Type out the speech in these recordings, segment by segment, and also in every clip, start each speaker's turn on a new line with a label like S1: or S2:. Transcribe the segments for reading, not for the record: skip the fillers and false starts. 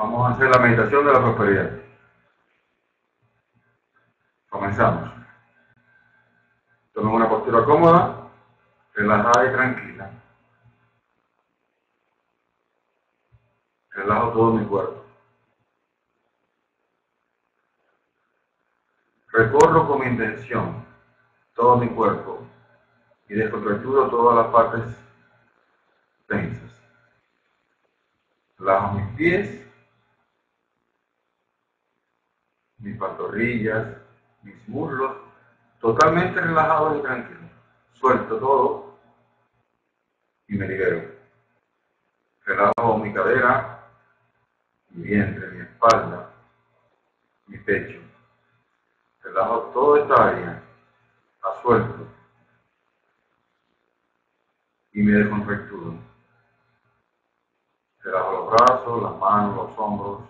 S1: Vamos a hacer la meditación de la prosperidad. Comenzamos. Tomen una postura cómoda, relajada y tranquila. Relajo todo mi cuerpo. Recorro con mi intención todo mi cuerpo y descontracturo todas las partes tensas. Relajo mis pies, mis pantorrillas, mis muslos, totalmente relajados y tranquilos. Suelto todo y me libero. Relajo mi cadera, mi vientre, mi espalda, mi pecho. Relajo toda esta área, la suelto y me descontracturo. Relajo los brazos, las manos, los hombros,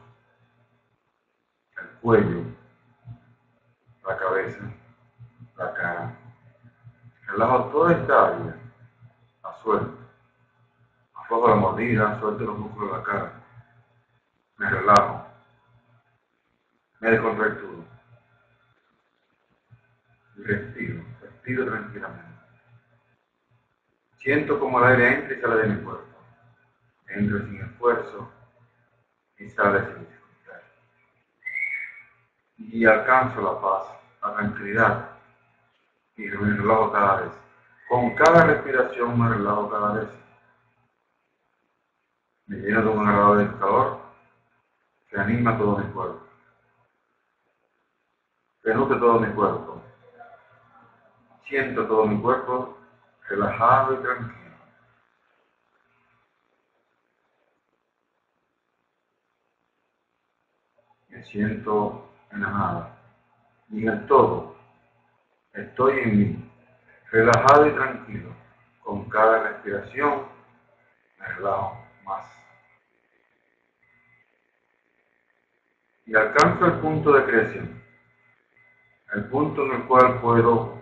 S1: el cuello, la cabeza, la cara. Relajo toda esta área, la suelto. Aflojo la mordida, suelto los músculos de la cara. Me relajo, me descontracturo. Y respiro tranquilamente. Siento como el aire entra y sale de mi cuerpo. Entra sin esfuerzo y sale sin dificultad. Y alcanzo la paz, la tranquilidad. Y me relajo cada vez. Con cada respiración me relajo cada vez. Me lleno de un agradable calor que anima todo mi cuerpo. Que nutre todo mi cuerpo. Siento todo mi cuerpo relajado y tranquilo. Me siento en la nada. Y en el todo estoy en mí, relajado y tranquilo. Con cada respiración me relajo más. Y alcanzo el punto de creación. El punto en el cual puedo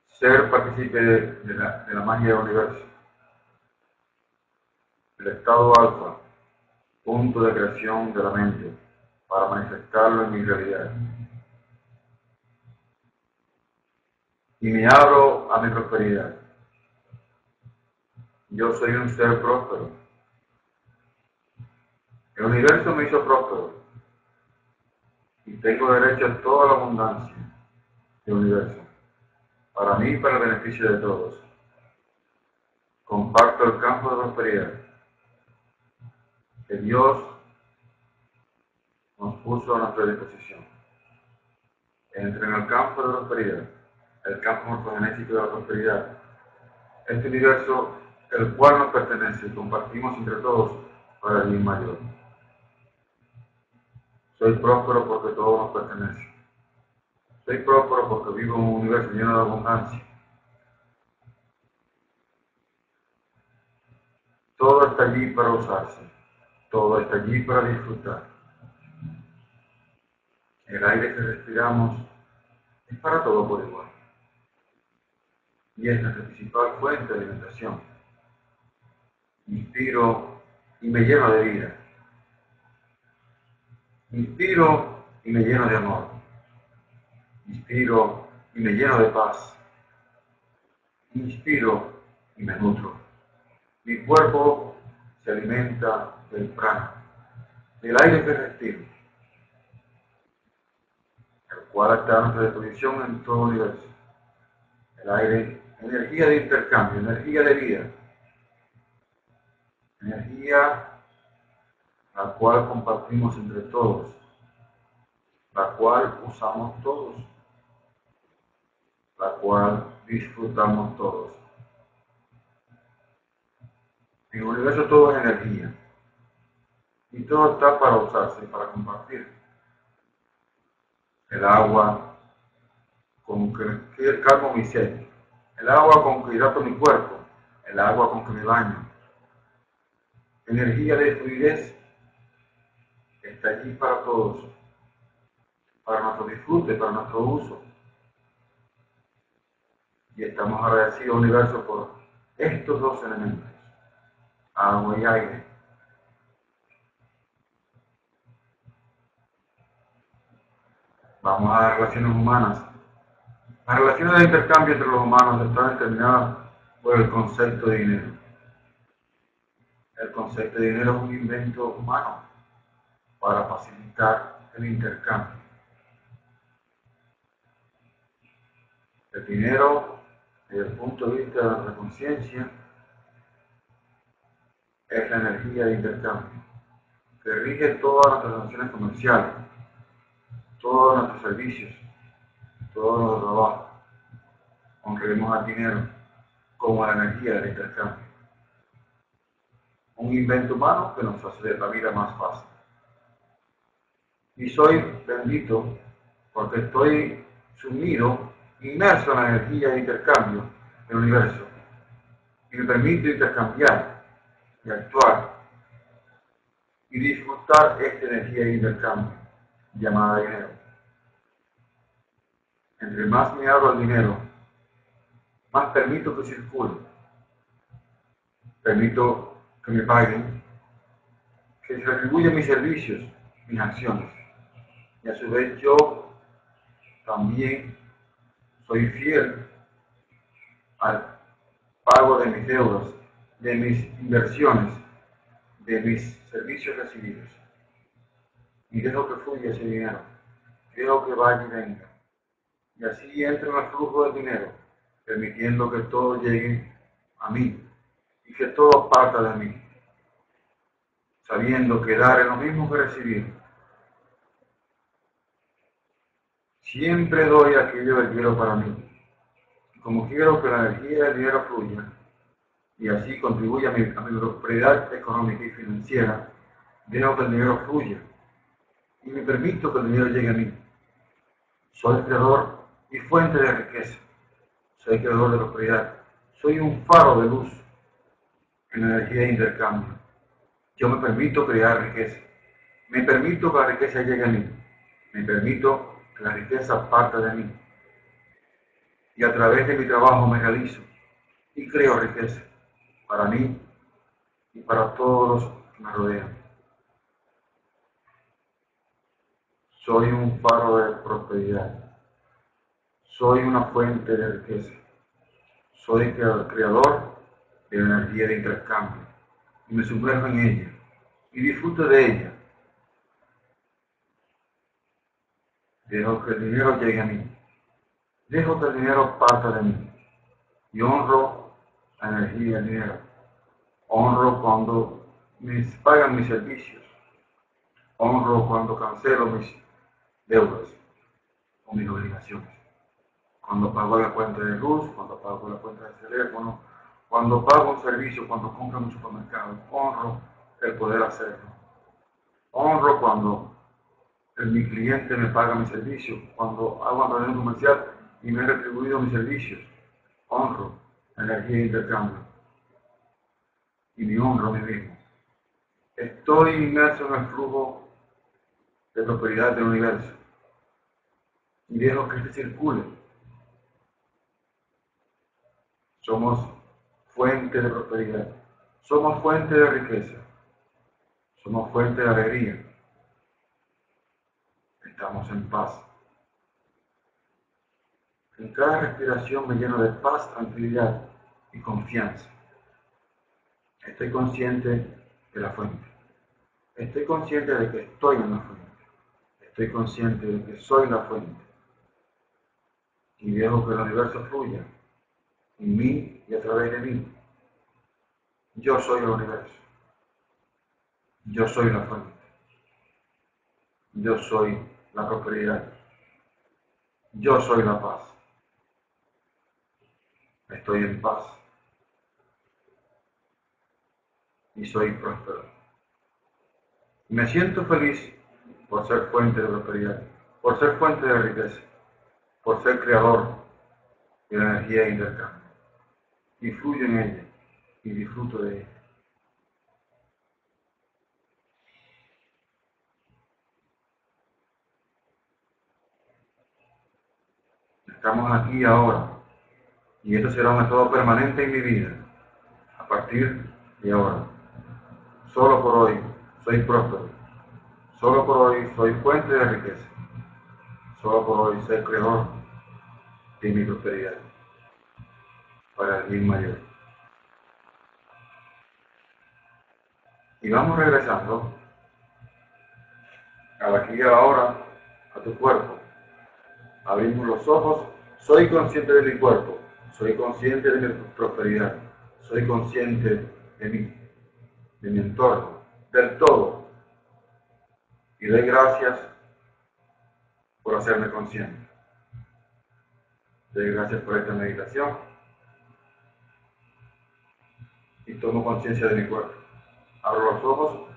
S1: ser partícipe de la magia del universo. El estado alfa, punto de creación de la mente, para manifestarlo en mi realidad. Y me abro a mi prosperidad. Yo soy un ser próspero. El universo me hizo próspero. Y tengo derecho a toda la abundancia del universo. Para mí y para el beneficio de todos. Comparto el campo de prosperidad que Dios nos puso a nuestra disposición. Entre en el campo de prosperidad, el campo morfogenético de la prosperidad, este universo, el cual nos pertenece y compartimos entre todos para el bien mayor. Soy próspero porque todo nos pertenece. Soy próspero porque vivo en un universo lleno de abundancia. Todo está allí para usarse. Todo está allí para disfrutar. El aire que respiramos es para todo por igual. Y es nuestra principal fuente de alimentación. Inspiro y me lleno de vida. Inspiro y me lleno de amor. Inspiro y me lleno de paz. Inspiro y me nutro. Mi cuerpo se alimenta del prana, del aire que respiro, el cual está a nuestra disposición en todo el universo. El aire, energía de intercambio, energía de vida, energía la cual compartimos entre todos, la cual usamos todos, la cual disfrutamos todos. En el universo todo es energía y todo está para usarse, para compartir. El agua con que calmo mi sed, el agua con que hidrato mi cuerpo, el agua con que me baño. Energía de fluidez está allí para todos, para nuestro disfrute, para nuestro uso. Y estamos agradecidos al universo por estos dos elementos, agua y aire. Vamos a las relaciones humanas. Las relaciones de intercambio entre los humanos están determinadas por el concepto de dinero. El concepto de dinero es un invento humano para facilitar el intercambio. El dinero, desde el punto de vista de nuestra conciencia, es la energía de intercambio que rige todas nuestras relaciones comerciales, todos nuestros servicios, todo nuestro trabajo. Honremos al dinero como la energía del intercambio. Un invento humano que nos hace la vida más fácil. Y soy bendito porque estoy sumido, inmerso en la energía de intercambio del universo. Y me permite intercambiar y actuar y disfrutar esta energía de intercambio llamada dinero. Entre más me abro al dinero, más permito que circule. Permito que me paguen, que se retribuyan mis servicios, mis acciones. Y a su vez yo también soy fiel al pago de mis deudas, de mis inversiones, de mis servicios recibidos. Y dejo que fluya ese dinero, dejo que vaya y venga. Y así entro en el flujo del dinero, permitiendo que todo llegue a mí y que todo parta de mí, sabiendo que dar es lo mismo que recibir. Siempre doy aquello que quiero para mí. Y como quiero que la energía del dinero fluya y así contribuya a mi prosperidad económica y financiera, dejo que el dinero fluya y me permito que el dinero llegue a mí. Soy creador y fuente de riqueza. Soy creador de prosperidad. Soy un faro de luz en la energía de intercambio. Yo me permito crear riqueza. Me permito que la riqueza llegue a mí. Me permito que la riqueza parta de mí. Y a través de mi trabajo me realizo y creo riqueza para mí y para todos los que me rodean. Soy un faro de prosperidad. Soy una fuente de riqueza. Soy creador de la energía de intercambio y me sumerjo en ella y disfruto de ella. Dejo que el dinero llegue a mí. Dejo que el dinero parta de mí y honro la energía del dinero. Honro cuando me pagan mis servicios. Honro cuando cancelo mis deudas o mis obligaciones. Cuando pago la cuenta de luz, cuando pago la cuenta de teléfono, cuando pago un servicio, cuando compro en un supermercado. Honro el poder hacerlo. Honro cuando mi cliente me paga mi servicio, cuando hago una reunión comercial y me he retribuido mis servicios. Honro la energía de intercambio y me honro a mí mismo. Estoy inmerso en el flujo de prosperidad del universo y dejo que este circule. Somos fuente de prosperidad, somos fuente de riqueza, somos fuente de alegría. Estamos en paz. En cada respiración me lleno de paz, tranquilidad y confianza. Estoy consciente de la fuente. Estoy consciente de que estoy en la fuente. Estoy consciente de que soy la fuente. Y dejo que el universo fluya en mí y a través de mí. Yo soy el universo. Yo soy la fuente. Yo soy la prosperidad. Yo soy la paz. Estoy en paz. Y soy próspero. Me siento feliz por ser fuente de prosperidad, por ser fuente de riqueza, por ser creador de la energía de intercambio. Y fluyo en ella y disfruto de ella. Estamos aquí ahora y esto será un estado permanente en mi vida a partir de ahora. Solo por hoy soy próspero. Solo por hoy soy fuente de riqueza. Solo por hoy ser creador de mi prosperidad para el bien mayor. Y vamos regresando a la aquí y a la hora, a tu cuerpo. Abrimos los ojos. Soy consciente de mi cuerpo. Soy consciente de mi prosperidad. Soy consciente de mi entorno, del todo. Y doy gracias por hacerme consciente. Doy gracias por esta meditación y tomo conciencia de mi cuerpo. Abro los ojos,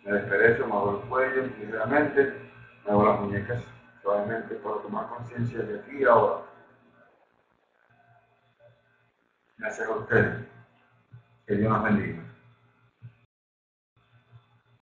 S1: me desperezo, me hago el cuello ligeramente, me hago las muñecas suavemente para tomar conciencia de aquí y ahora. Gracias a ustedes. Que Dios nos bendiga.